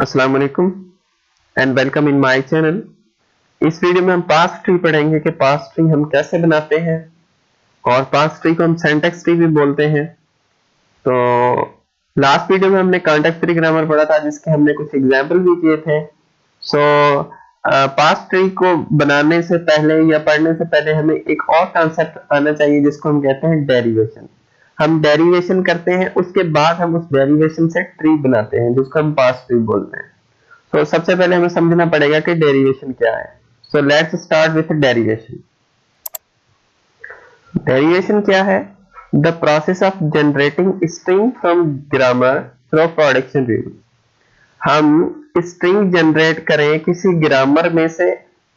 अस्सलाम वालेकुम and welcome in my channel. इस वीडियो में हम पास ट्री पढ़ेंगे कि पास ट्री हम कैसे बनाते हैं और पास ट्री को हम सिंटैक्स ट्री भी बोलते हैं। तो लास्ट वीडियो में हमने कॉन्टेक्स्ट फ्री ग्रामर पढ़ा था जिसके हमने कुछ एग्जाम्पल भी किए थे। पास ट्री को बनाने से पहले या पढ़ने से पहले हमें एक और कॉन्सेप्ट आना चाहिए जिसको हम कहते हैं डेरिवेशन। हम डेरिवेशन करते हैं, उसके बाद हम उस डेरिवेशन से ट्री बनाते हैं जिसको हम पास ट्री बोलते हैं। तो सबसे पहले हमें समझना पड़ेगा कि डेरिवेशन क्या है। So let's start with derivation. Derivation क्या है? The process of generating string from grammar through production rule. हम स्ट्रिंग जनरेट करें किसी ग्रामर में से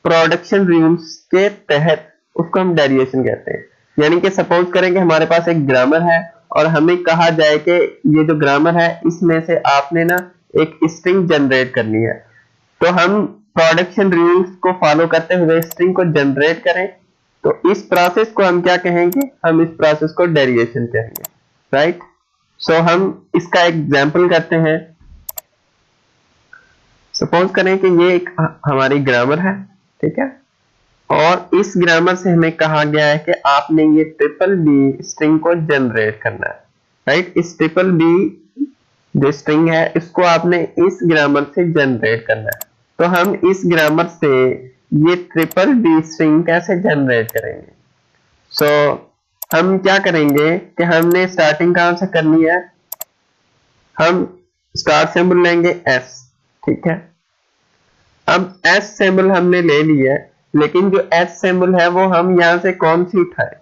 प्रोडक्शन रूल्स के तहत, उसको हम डेरिवेशन कहते हैं। यानी कि सपोज करें कि हमारे पास एक ग्रामर है और हमें कहा जाए कि ये जो ग्रामर है इसमें से आपने ना एक स्ट्रिंग जनरेट करनी है, तो हम प्रोडक्शन रूल्स को फॉलो करते हुए स्ट्रिंग को जनरेट करें, तो इस प्रोसेस को हम क्या कहेंगे? हम इस प्रोसेस को डेरिवेशन कहेंगे, राइट। सो हम इसका एग्जांपल करते हैं। सपोज करें कि ये एक हमारी ग्रामर है, ठीक है, और इस ग्रामर से हमें कहा गया है कि आपने ये ट्रिपल बी स्ट्रिंग को जनरेट करना है, राइट। इस ट्रिपल बी जो स्ट्रिंग है इसको आपने इस ग्रामर से जनरेट करना है। तो हम इस ग्रामर से ये ट्रिपल बी स्ट्रिंग कैसे जनरेट करेंगे? सो हम क्या करेंगे कि हमने स्टार्टिंग कहां से करनी है? हम स्टार्ट सिंबल लेंगे एस, ठीक है। अब एस सिंबल हमने ले लिया है, लेकिन जो एस सिंबल है वो हम यहां से कौन सी उठाए?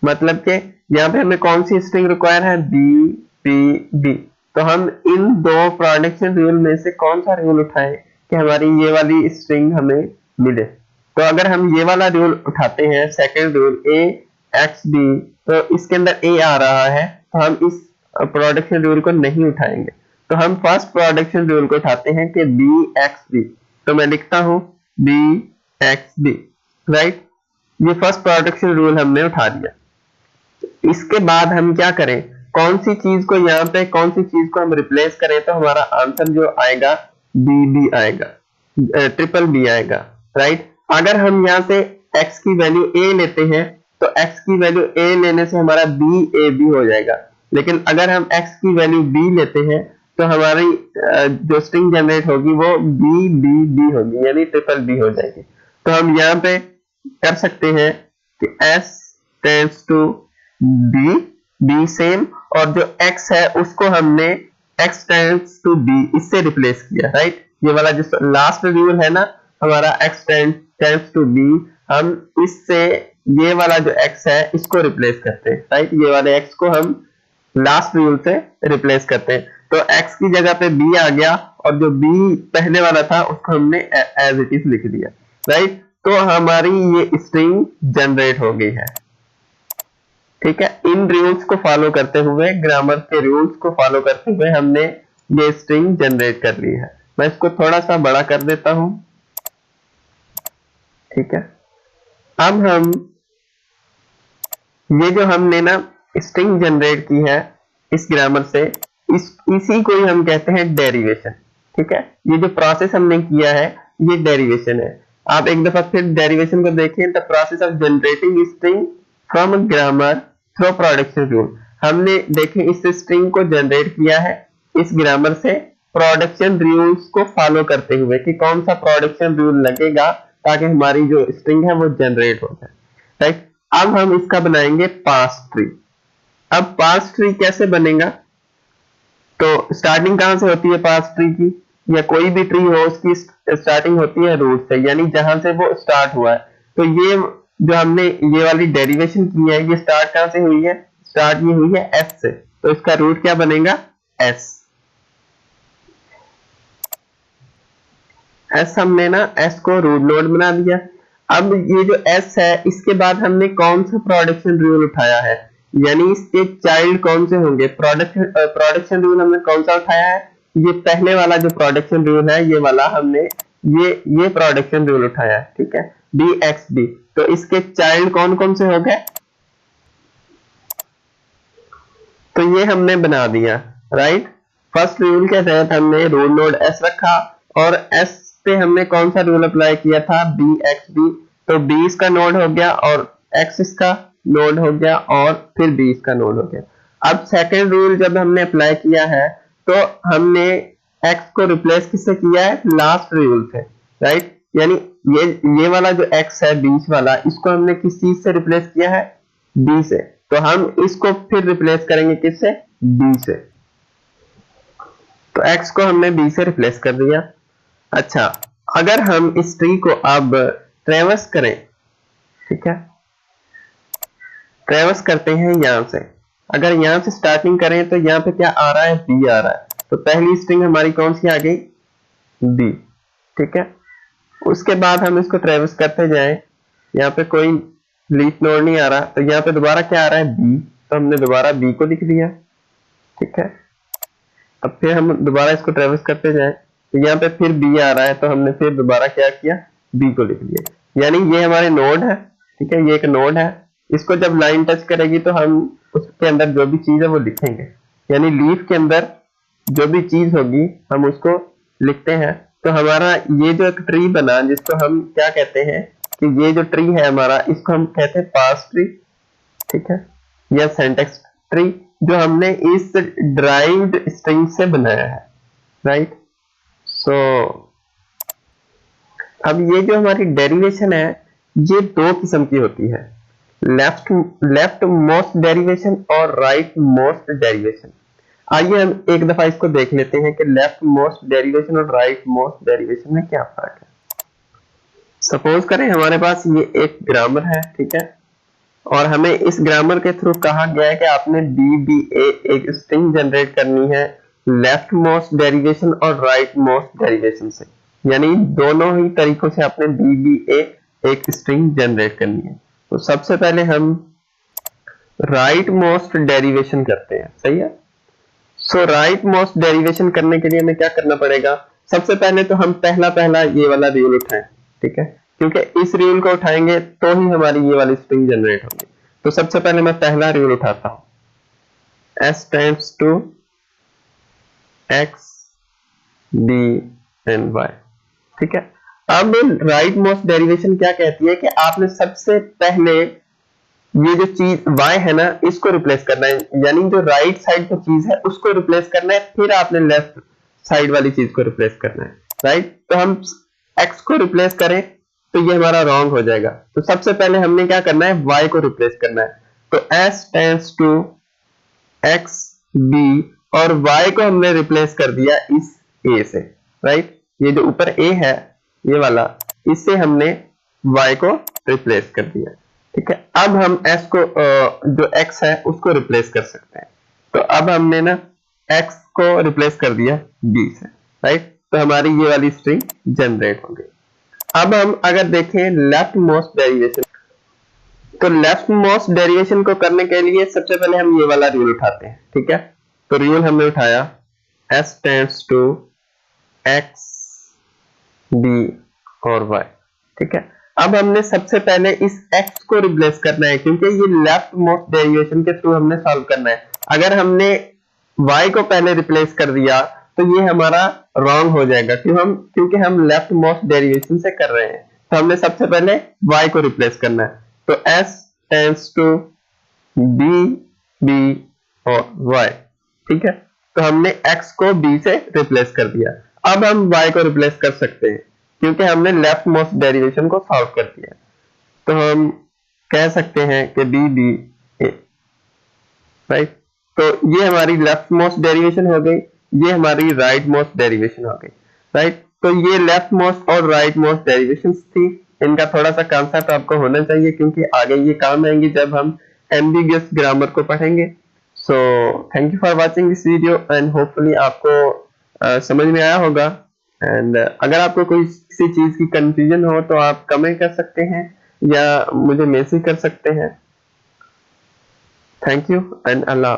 मतलब कि यहाँ पे हमें कौन सी स्ट्रिंग रिक्वायर है? B p b. तो हम इन दो प्रोडक्शन रूल में से कौन सा रूल उठाएं कि हमारी ये वाली स्ट्रिंग हमें मिले? तो अगर हम ये वाला रूल उठाते हैं, सेकंड रूल ए एक्स बी, तो इसके अंदर ए आ रहा है, तो हम इस प्रोडक्शन रूल को नहीं उठाएंगे। तो हम फर्स्ट प्रोडक्शन रूल को उठाते हैं कि बी एक्स बी। तो मैं लिखता हूं बी एक्स बी, राइट। ये फर्स्ट प्रोडक्शन रूल हमने उठा लिया। इसके बाद हम क्या करें? कौन सी चीज को यहाँ पे कौन सी चीज को हम रिप्लेस करें तो हमारा आंसर जो आएगा बी बी आएगा, ट्रिपल बी आएगा, राइट। अगर हम यहाँ से x की वैल्यू a लेते हैं तो x की वैल्यू a लेने से हमारा b a b हो जाएगा। लेकिन अगर हम x की वैल्यू b लेते हैं तो हमारी जो स्ट्रिंग जनरेट होगी वो b b b होगी, यानी ट्रिपल b हो जाएगी। तो हम यहाँ पे कर सकते हैं कि s tends to b same, और जो x है उसको हमने x टेंड्स टू b इससे रिप्लेस किया, राइट। ये वाला जो लास्ट रूल है ना हमारा x टेंड्स टू b, हम इससे ये वाला जो x है इसको रिप्लेस करते हैं, राइट। ये वाले x को हम लास्ट रूल से रिप्लेस करते हैं, तो x की जगह पे b आ गया और जो b पहले वाला था उसको हमने एज इट इज लिख दिया, राइट। तो हमारी ये स्ट्रिंग जनरेट हो गई है, ठीक है। इन रूल्स को फॉलो करते हुए, ग्रामर के रूल्स को फॉलो करते हुए हमने ये स्ट्रिंग जनरेट कर ली है। मैं इसको थोड़ा सा बड़ा कर देता हूं, ठीक है। अब हम ये जो हमने ना स्ट्रिंग जनरेट की है इस ग्रामर से, इसी को ही हम कहते हैं डेरिवेशन, ठीक है। ये जो प्रोसेस हमने किया है ये डेरिवेशन है। आप एक दफा फिर डेरिवेशन को देखिए। The process of generating string from grammar through production rule. हमने देखें इस स्ट्रिंग को जनरेट किया है इस ग्रामर से प्रोडक्शन रूल्स को फॉलो करते हुए कि कौन सा प्रोडक्शन रूल लगेगा ताकि हमारी जो स्ट्रिंग है वो जनरेट हो जाए, राइट। अब हम इसका बनाएंगे पास ट्री। अब पास ट्री कैसे बनेगा? तो स्टार्टिंग कहां से होती है पास ट्री की? या कोई भी ट्री हो उसकी स्टार्टिंग होती है रूट से, यानी जहां से वो स्टार्ट हुआ है। तो ये जो हमने ये वाली डेरिवेशन की है ये स्टार्ट कहां से हुई है? स्टार्ट ये हुई है s से, तो इसका रूट क्या बनेगा? s। हमने ना s को रूट नोड बना दिया। अब ये जो s है इसके बाद हमने कौन सा प्रोडक्शन रूल उठाया है, यानी इसके चाइल्ड कौन से होंगे? प्रोडक्शन रूल हमने कौन सा उठाया है? ये पहले वाला जो प्रोडक्शन रूल है ये वाला हमने ये प्रोडक्शन रूल उठाया है, ठीक है, बी एक्स बी। तो इसके चाइल्ड कौन कौन से हो गए? तो ये हमने बना दिया, राइट। फर्स्ट रूल के तहत हमने रूल नोड एस रखा और एस पे हमने कौन सा रूल अप्लाई किया था, बी एक्स बी। तो बी इसका नोड हो गया और एक्स इसका नोड हो गया और फिर बी इसका नोड हो गया। अब सेकंड रूल जब हमने अप्लाई किया है तो हमने एक्स को रिप्लेस किससे किया है, लास्ट रूल से, राइट। यानी ये वाला जो एक्स है बीच वाला, इसको हमने किस चीज से रिप्लेस किया है, बी से। तो हम इसको फिर रिप्लेस करेंगे किससे, बी से। तो x को हमने b से रिप्लेस कर दिया। अच्छा, अगर हम इस ट्री को अब ट्रेवर्स करें, ठीक है, ट्रेवर्स करते हैं यहां से, अगर यहां से स्टार्टिंग करें तो यहां पे क्या आ रहा है, b आ रहा है। तो पहली स्ट्रिंग हमारी कौन सी आ गई, b, ठीक है। उसके बाद हम इसको ट्रेवर्स करते जाएं, यहाँ पे कोई लीफ नोड नहीं आ रहा, तो यहाँ पे दोबारा क्या आ रहा है, b। तो हमने दोबारा b को लिख दिया, ठीक है। अब फिर हम दोबारा इसको ट्रेवर्स करते जाएं, तो यहाँ पे फिर b आ रहा है, तो हमने फिर दोबारा क्या किया, b को लिख दिया। यानी ये हमारे नोड है, ठीक है, ये एक नोड है। इसको जब लाइन टच करेगी तो हम उसके अंदर जो भी चीज है वो लिखेंगे, यानी लीफ के अंदर जो भी चीज होगी हम उसको लिखते हैं। तो हमारा ये जो एक ट्री बना, जिसको हम क्या कहते हैं कि ये जो ट्री है हमारा, इसको हम कहते हैं पार्स ट्री, ठीक है, या सिंटैक्स ट्री, जो हमने इस ड्राइव्ड स्ट्रिंग से बनाया है, राइट। सो अब ये जो हमारी डेरिवेशन है ये दो किस्म की होती है, लेफ्ट मोस्ट डेरिवेशन और राइट मोस्ट डेरिवेशन। आइए हम एक दफा इसको देख लेते हैं कि लेफ्ट मोस्ट डेरिवेशन और राइट मोस्ट डेरिवेशन में क्या फर्क है। सपोज करें हमारे पास ये एक ग्रामर है, ठीक है, और हमें इस ग्रामर के थ्रू कहा गया है कि आपने DBA एक स्ट्रिंग जनरेट करनी है लेफ्ट मोस्ट डेरिवेशन और राइट मोस्ट डेरिवेशन से, यानी दोनों ही तरीकों से आपने DBA एक स्ट्रिंग जनरेट करनी है। तो सबसे पहले हम राइट मोस्ट डेरिवेशन करते हैं, सही है। सो राइट मोस्ट डेरिवेशन करने के लिए हमें क्या करना पड़ेगा, सबसे पहले तो हम पहला ये वाला रूल उठाएं, ठीक है, क्योंकि इस रूल को उठाएंगे तो ही हमारी ये वाली स्ट्रिंग जनरेट होगी। तो सबसे पहले मैं पहला रूल उठाता हूं, s tends to x b and y, ठीक है। अब राइट मोस्ट डेरिवेशन क्या कहती है कि आपने सबसे पहले ये जो चीज y है ना, इसको रिप्लेस करना है, यानी जो राइट साइड की चीज है उसको रिप्लेस करना है, फिर आपने लेफ्ट साइड वाली चीज को रिप्लेस करना है, राइट। तो हम x को रिप्लेस करें तो ये हमारा रॉन्ग हो जाएगा। तो सबसे पहले हमने क्या करना है, y को रिप्लेस करना है। तो s tends to x b और y को हमने रिप्लेस कर दिया इस a से, राइट। ये जो ऊपर a है ये वाला, इससे हमने y को रिप्लेस कर दिया, ठीक है। अब हम s को जो x है उसको रिप्लेस कर सकते हैं। तो अब हमने ना x को रिप्लेस कर दिया b से, राइट। तो हमारी ये वाली स्ट्रिंग जनरेट हो गई। अब हम अगर देखें लेफ्ट मोस्ट डेरिवेशन, तो लेफ्ट मोस्ट डेरिवेशन को करने के लिए सबसे पहले हम ये वाला रूल उठाते हैं, ठीक है। तो रूल हमने उठाया s tends to x b और y, ठीक है। अब हमने सबसे पहले इस x को रिप्लेस करना है, क्योंकि ये लेफ्ट मोस्ट डेरिवेशन के थ्रू हमने सॉल्व करना है। अगर हमने y को पहले रिप्लेस कर दिया तो ये हमारा रॉन्ग हो जाएगा, क्योंकि हम लेफ्ट मोस्ट डेरिवेशन से कर रहे हैं। तो हमने सबसे पहले y को रिप्लेस करना है। तो s tends to b b और y, ठीक है। तो हमने x को b से रिप्लेस कर दिया। अब हम y को रिप्लेस कर सकते हैं क्योंकि हमने लेफ्ट मोस्ट डेरिवेशन को सॉल्व कर दिया। तो हम कह सकते हैं कि b b a, राइट। तो ये हमारी लेफ्ट मोस्ट डेरिवेशन हो गई, ये हमारी राइट मोस्ट डेरिवेशन हो गई, राइट। तो ये लेफ्ट मोस्ट और राइट मोस्ट डेरिवेशन थी। इनका थोड़ा सा कॉन्सेप्ट आपको होना चाहिए, क्योंकि आगे ये काम आएंगे जब हम एम्बिगुअस ग्रामर को पढ़ेंगे। So thank you for watching this video and hopefully आपको समझ में आया होगा। एंड अगर आपको कोई किसी चीज की कंफ्यूजन हो तो आप कमेंट कर सकते हैं या मुझे मैसेज कर सकते हैं। Thank you and Allah.